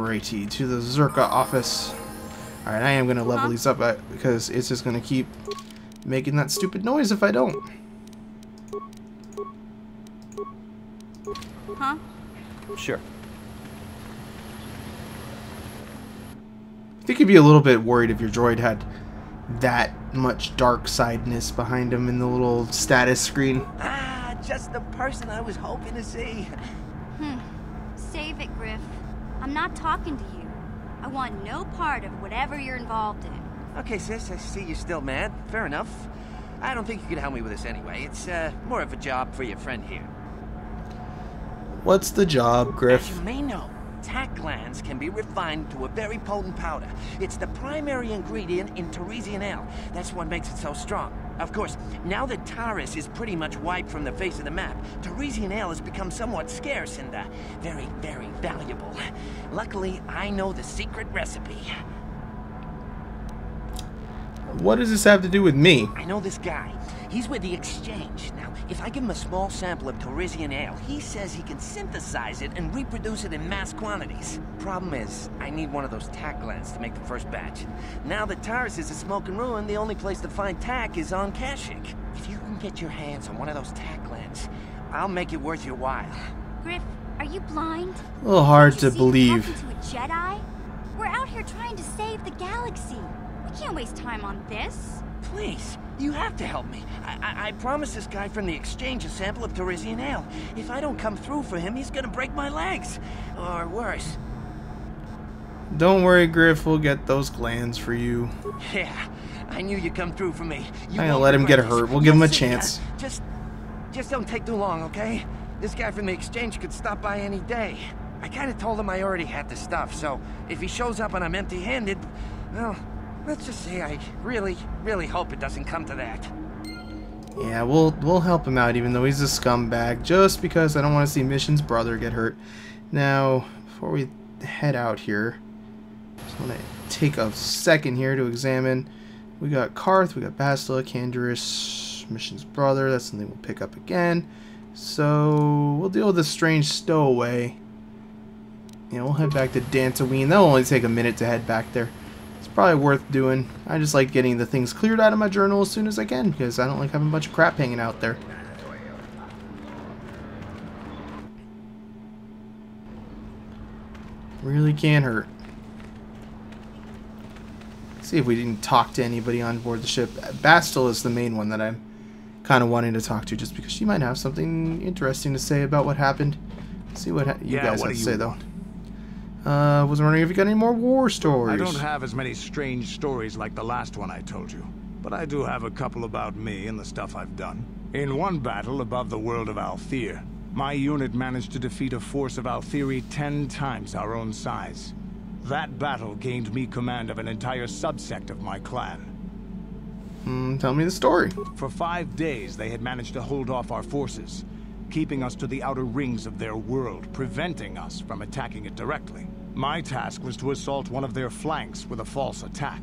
Alrighty, to the Zerka office. Alright, I am going to level these up because it's just going to keep making that stupid noise if I don't. Huh? Sure. I think you'd be a little bit worried if your droid had that much dark sideness behind him in the little status screen. Ah, just the person I was hoping to see. Save it, Griff. I'm not talking to you. I want no part of whatever you're involved in. Okay, sis, I see you're still mad. Fair enough. I don't think you can help me with this anyway. It's more of a job for your friend here. What's the job, Griff? As you may know, tack glands can be refined to a very potent powder. It's the primary ingredient in Teresian ale. That's what makes it so strong. Of course, now that Taris is pretty much wiped from the face of the map, Teresian ale has become somewhat scarce and very, very valuable. Luckily, I know the secret recipe. What does this have to do with me? I know this guy. He's with the Exchange. Now, if I give him a small sample of Teresian ale, he says he can synthesize it and reproduce it in mass quantities. Problem is, I need one of those tack glands to make the first batch. Now that Taris is a smoking ruin, the only place to find tack is on Kashyyyk. If you can get your hands on one of those tack glands, I'll make it worth your while. Griff, are you blind? A little hard Can't to you see believe. you're talking to a Jedi? We're out here trying to save the galaxy. We can't waste time on this. Please, you have to help me. I promised this guy from the Exchange a sample of Teresian ale. If I don't come through for him, he's gonna break my legs. Or worse. Don't worry, Griff. We'll get those glands for you. Yeah, I knew you'd come through for me. You I'm gonna won't let him get regret this. hurt. We'll give him a Yes, chance. Just don't take too long, okay? This guy from the Exchange could stop by any day. I kind of told him I already had the stuff, so if he shows up and I'm empty-handed, well, let's just say I really, really hope it doesn't come to that. Yeah, we'll help him out even though he's a scumbag, just because I don't want to see Mission's brother get hurt. Now, before we head out here, just want to take a second here to examine. We got Karth, we got Bastila, Canderous, Mission's brother. That's something we'll pick up again. So we'll deal with this strange stowaway. Yeah, we'll head back to Dantooine. That'll only take a minute to head back there. It's probably worth doing. I just like getting the things cleared out of my journal as soon as I can, because I don't like having a bunch of crap hanging out there. Really can't hurt. See if we didn't talk to anybody on board the ship. Bastila is the main one that I'm kind of wanting to talk to, just because she might have something interesting to say about what happened. Let's see what you guys have to say, though. Was wondering if you got any more war stories. I don't have as many strange stories like the last one I told you, but I do have a couple about me and the stuff I've done. In one battle above the world of Althir, my unit managed to defeat a force of Althiri 10 times our own size. That battle gained me command of an entire subsect of my clan. Tell me the story. For 5 days, they had managed to hold off our forces, keeping us to the outer rings of their world, preventing us from attacking it directly. My task was to assault one of their flanks with a false attack.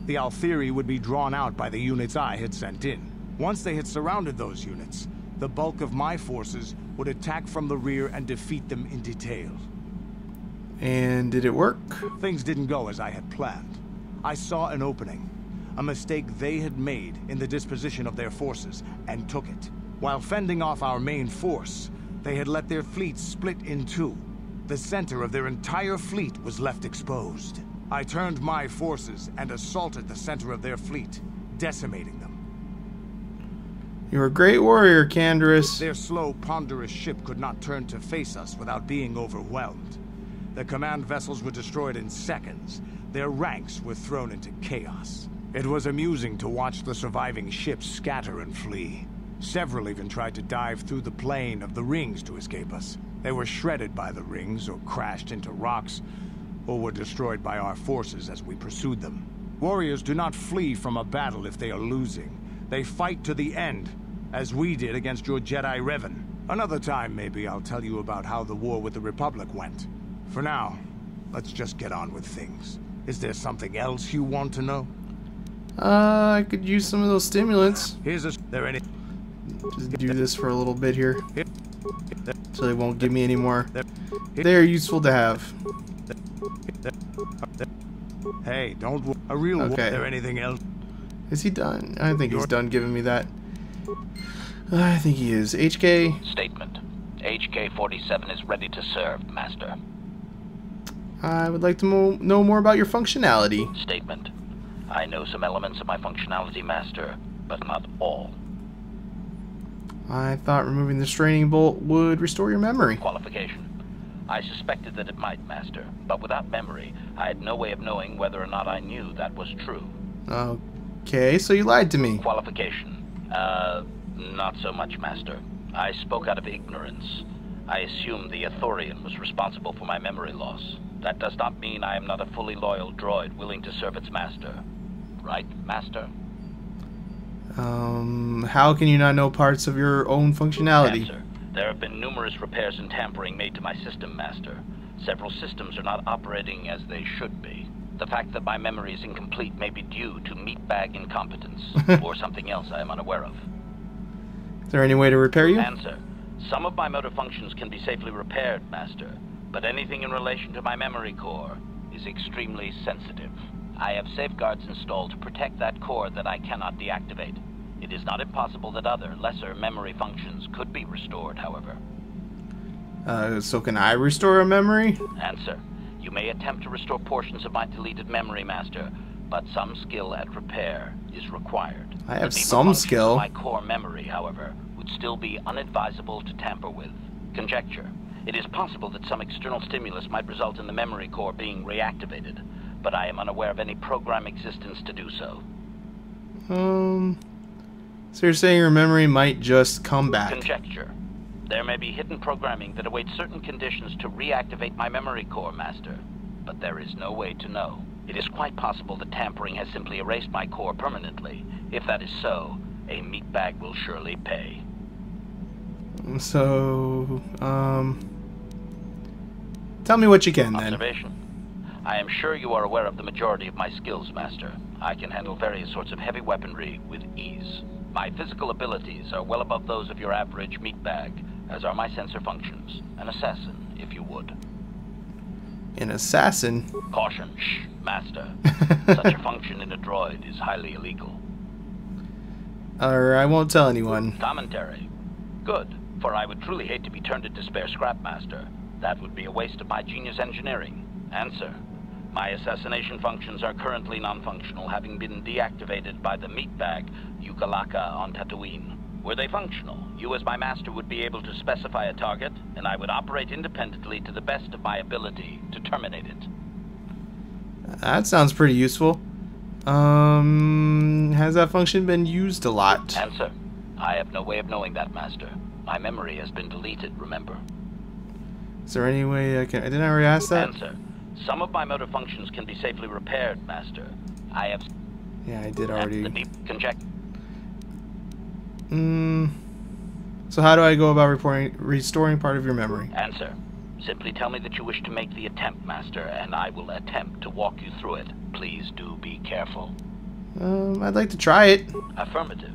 The Althiri would be drawn out by the units I had sent in. Once they had surrounded those units, the bulk of my forces would attack from the rear and defeat them in detail. And did it work? Things didn't go as I had planned. I saw an opening, a mistake they had made in the disposition of their forces, and took it. While fending off our main force, they had let their fleet split in two. The center of their entire fleet was left exposed. I turned my forces and assaulted the center of their fleet, decimating them. You're a great warrior, Canderous. Their slow, ponderous ship could not turn to face us without being overwhelmed. The command vessels were destroyed in seconds. Their ranks were thrown into chaos. It was amusing to watch the surviving ships scatter and flee. Several even tried to dive through the plane of the rings to escape us. They were shredded by the rings, or crashed into rocks, or were destroyed by our forces as we pursued them. Warriors do not flee from a battle if they are losing. They fight to the end, as we did against your Jedi Revan. Another time, maybe, I'll tell you about how the war with the Republic went. For now, let's just get on with things. Is there something else you want to know? I could use some of those stimulants. There any? Just do this for a little bit here, so they won't give me any more. They're useful to have. Hey, don't worry. A real Okay. Is there anything else? Is he done? I think he's done giving me that. I think he is. HK? Statement. HK-47 is ready to serve, Master. I would like to know more about your functionality. Statement. I know some elements of my functionality, Master, but not all. I thought removing the straining bolt would restore your memory. Qualification. I suspected that it might, Master, but without memory, I had no way of knowing whether or not I knew that was true. Okay, so you lied to me. Qualification. Not so much, Master. I spoke out of ignorance. I assumed the Athorian was responsible for my memory loss. That does not mean I am not a fully loyal droid willing to serve its master. Right, Master? How can you not know parts of your own functionality? Answer. There have been numerous repairs and tampering made to my system, Master. Several systems are not operating as they should be. The fact that my memory is incomplete may be due to meatbag incompetence, or something else I am unaware of. Is there any way to repair you? Answer. Some of my motor functions can be safely repaired, Master, but anything in relation to my memory core is extremely sensitive. I have safeguards installed to protect that core that I cannot deactivate. It is not impossible that other, lesser memory functions could be restored, however. So can I restore a memory? Answer. You may attempt to restore portions of my deleted memory, Master, but some skill at repair is required. I have The deeper some functions skill. of my core memory, however, would still be unadvisable to tamper with. Conjecture. It is possible that some external stimulus might result in the memory core being reactivated, but I am unaware of any program existence to do so. So you're saying your memory might just come back? Conjecture. There may be hidden programming that awaits certain conditions to reactivate my memory core, Master, but there is no way to know. It is quite possible that tampering has simply erased my core permanently. If that is so, a meatbag will surely pay. So, tell me what you can, then. Observation. I am sure you are aware of the majority of my skills, Master. I can handle various sorts of heavy weaponry with ease. My physical abilities are well above those of your average meatbag, as are my sensor functions. An assassin, if you would. An assassin? Caution, shh, Master. Such a function in a droid is highly illegal. Or I won't tell anyone. Commentary. Good, for I would truly hate to be turned into spare scrap, Master. That would be a waste of my genius engineering. Answer. My assassination functions are currently non-functional, having been deactivated by the meatbag Yukalaka on Tatooine. Were they functional, you as my master would be able to specify a target, and I would operate independently to the best of my ability to terminate it. That sounds pretty useful. Has that function been used a lot? Answer. I have no way of knowing that, Master. My memory has been deleted, remember? Is there any way I can... Didn't I already ask that? Answer. Some of my motor functions can be safely repaired, Master. I have... Yeah, I did already. The deep conjecture. So how do I go about restoring part of your memory? Answer. Simply tell me that you wish to make the attempt, Master, and I will attempt to walk you through it. Please do be careful. I'd like to try it. Affirmative.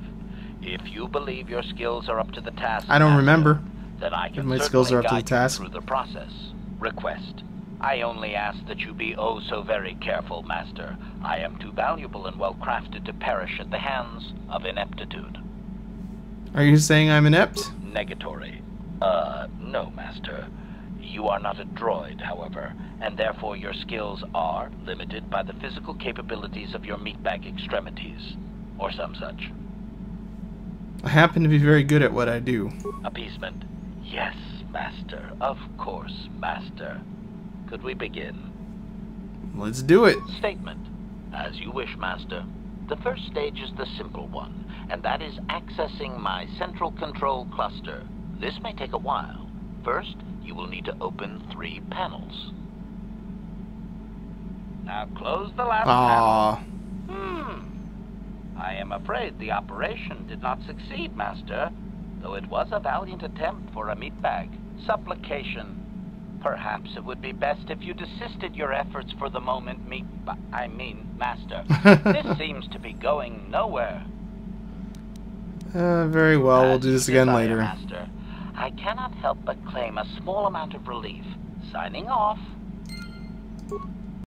If you believe your skills are up to the task, I don't Master, remember then I can if my certainly skills are up to the guide you task. through the process. Request. I only ask that you be oh so very careful, Master. I am too valuable and well crafted to perish at the hands of ineptitude. Are you saying I'm inept? Negatory. No, Master. You are not a droid, however, and therefore your skills are limited by the physical capabilities of your meatbag extremities, or some such. I happen to be very good at what I do. Appeasement. Yes, Master. Of course, Master. Could we begin? Let's do it. Statement. As you wish, Master. The first stage is the simple one, and that is accessing my central control cluster. This may take a while. First, you will need to open 3 panels. Now close the last panel. I am afraid the operation did not succeed, Master, though it was a valiant attempt for a meatbag. Supplication. Perhaps it would be best if you desisted your efforts for the moment, Master. This seems to be going nowhere. Very well, we'll do this again later. Master. I cannot help but claim a small amount of relief. Signing off.